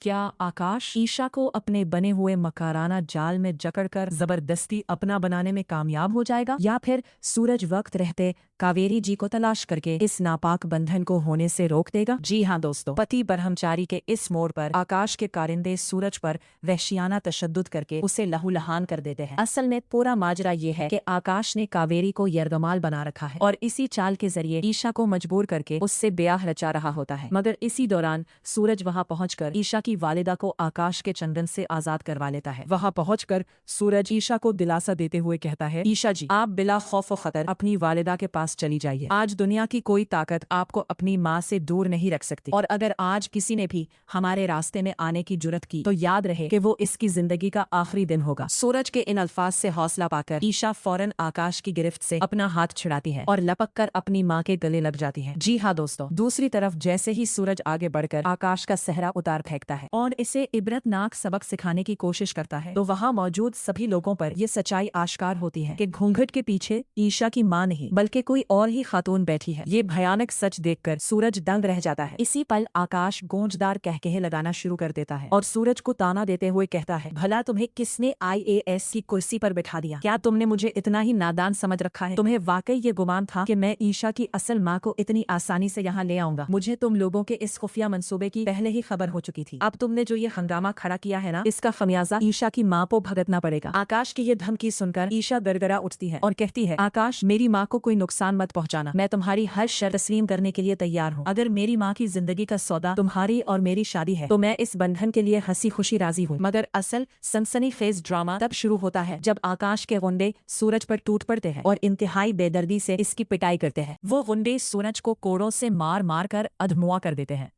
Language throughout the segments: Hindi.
क्या आकाश ईशा को अपने बने हुए मकाराना जाल में जकड़कर जबरदस्ती अपना बनाने में कामयाब हो जाएगा, या फिर सूरज वक्त रहते कावेरी जी को तलाश करके इस नापाक बंधन को होने से रोक देगा? जी हाँ दोस्तों, पति ब्रह्मचारी के इस मोड़ पर आकाश के कारिंदे सूरज पर वहशियाना तशद्दुद करके उसे लहूलुहान कर देते हैं। असल में पूरा माजरा ये है कि आकाश ने कावेरी को यरगमाल बना रखा है और इसी चाल के जरिए ईशा को मजबूर करके उससे ब्याह रचा रहा होता है। मगर इसी दौरान सूरज वहां पहुंचकर ईशा की वालिदा को आकाश के चंदन से आजाद करवा लेता है। वहां पहुंचकर सूरज ईशा को दिलासा देते हुए कहता है, ईशा जी, आप बिला खौफ खतर अपनी वालिदा के पास चली जाइए। आज दुनिया की कोई ताकत आपको अपनी माँ से दूर नहीं रख सकती, और अगर आज किसी ने भी हमारे रास्ते में आने की जुर्रत की तो याद रहे कि वो इसकी जिंदगी का आखिरी दिन होगा। सूरज के इन अल्फाज से हौसला पाकर ईशा फौरन आकाश की गिरफ्त से अपना हाथ छुड़ाती है और लपक कर अपनी माँ के गले लग जाती है। जी हाँ दोस्तों, दूसरी तरफ जैसे ही सूरज आगे बढ़कर आकाश का सहरा उतार फेंकता है और इसे इबरतनाक सबक सिखाने की कोशिश करता है, तो वहाँ मौजूद सभी लोगों पर यह सच्चाई आश्कार होती है कि घूंघट के पीछे ईशा की माँ नहीं बल्कि कोई और ही खातून बैठी है। ये भयानक सच देखकर सूरज दंग रह जाता है। इसी पल आकाश गूंजदार कहकहे लगाना शुरू कर देता है और सूरज को ताना देते हुए कहता है, भला तुम्हें किसने IAS की कुर्सी पर बैठा दिया? क्या तुमने मुझे इतना ही नादान समझ रखा है? तुम्हें वाकई ये गुमान था कि मैं ईशा की असल माँ को इतनी आसानी से यहाँ ले आऊंगा? मुझे तुम लोगों के इस खुफिया मंसूबे की पहले ही खबर हो चुकी थी। अब तुमने जो ये हंगामा खड़ा किया है ना, इसका खमियाजा ईशा की माँ को भुगतना पड़ेगा। आकाश की ये धमकी सुनकर ईशा गड़गड़ा उठती है और कहती है, आकाश, मेरी माँ को कोई नुकसान मत पहुँचाना। मैं तुम्हारी हर शर्त तस्लीम करने के लिए तैयार हूँ। अगर मेरी माँ की जिंदगी का सौदा तुम्हारी और मेरी शादी है तो मैं इस बंधन के लिए हंसी खुशी राजी हूँ। मगर असल सनसनीखेज ड्रामा तब शुरू होता है जब आकाश के गुंडे सूरज पर टूट पड़ते हैं और इंतहाई बेदर्दी से इसकी पिटाई करते हैं। वो गुंडे सूरज को कोड़ों से मार मार कर अधमुआ कर देते हैं।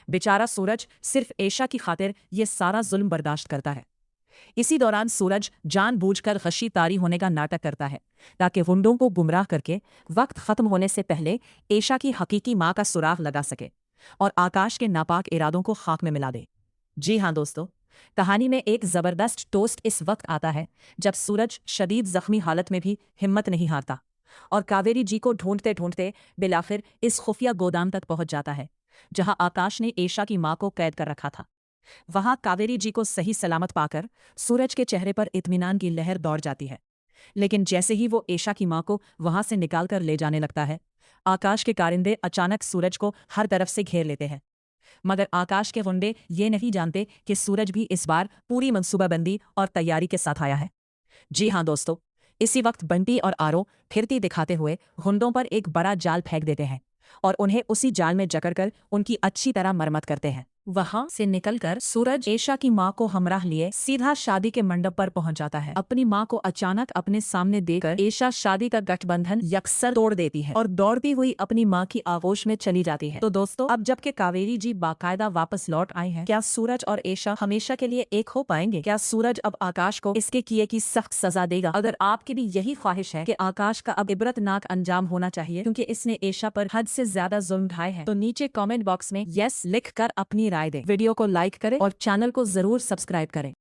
बेचारा सूरज सिर्फ ईशा की खातिर ये सारा जुल्म बर्दाश्त करता है। इसी दौरान सूरज जानबूझकर गशी तारी होने का नाटक करता है ताकि गुंडों को गुमराह करके वक्त खत्म होने से पहले ईशा की हकीकी माँ का सुराग लगा सके और आकाश के नापाक इरादों को खाक में मिला दे। जी हाँ दोस्तों, कहानी में एक जबरदस्त टोस्ट इस वक्त आता है जब सूरज शदीद जख्मी हालत में भी हिम्मत नहीं हारता और कावेरी जी को ढूंढते ढूंढते बिलाखिर इस खुफिया गोदाम तक पहुंच जाता है जहां आकाश ने ईशा की माँ को कैद कर रखा था। वहां कावेरी जी को सही सलामत पाकर सूरज के चेहरे पर इत्मीनान की लहर दौड़ जाती है। लेकिन जैसे ही वो ईशा की माँ को वहां से निकालकर ले जाने लगता है, आकाश के कारिंदे अचानक सूरज को हर तरफ से घेर लेते हैं। मगर आकाश के गुंडे ये नहीं जानते कि सूरज भी इस बार पूरी मंसूबाबंदी और तैयारी के साथ आया है। जी हाँ दोस्तों, इसी वक्त बंटी और आरो फिरती दिखाते हुए गुंडों पर एक बड़ा जाल फेंक देते हैं और उन्हें उसी जाल में जकड़कर उनकी अच्छी तरह मरम्मत करते हैं। वहां से निकलकर सूरज ईशा की माँ को हमराह लिए सीधा शादी के मंडप पर पहुंच जाता है। अपनी माँ को अचानक अपने सामने देखकर ईशा शादी का गठबंधन यकसर तोड़ देती है और दौड़ती हुई अपनी माँ की आगोश में चली जाती है। तो दोस्तों, अब जबकि कावेरी जी बाकायदा वापस लौट आए हैं, क्या सूरज और ईशा हमेशा के लिए एक हो पाएंगे? क्या सूरज अब आकाश को इसके किए की सख्त सजा देगा? अगर आपकी भी यही ख्वाहिश है कि आकाश का अब इबरतनाक अंजाम होना चाहिए क्योंकि इसने ईशा पर हद से ज्यादा जुल्म ढाए हैं, तो नीचे कमेंट बॉक्स में यस लिख कर अपनी राय दें। वीडियो को लाइक करें और चैनल को जरूर सब्सक्राइब करें।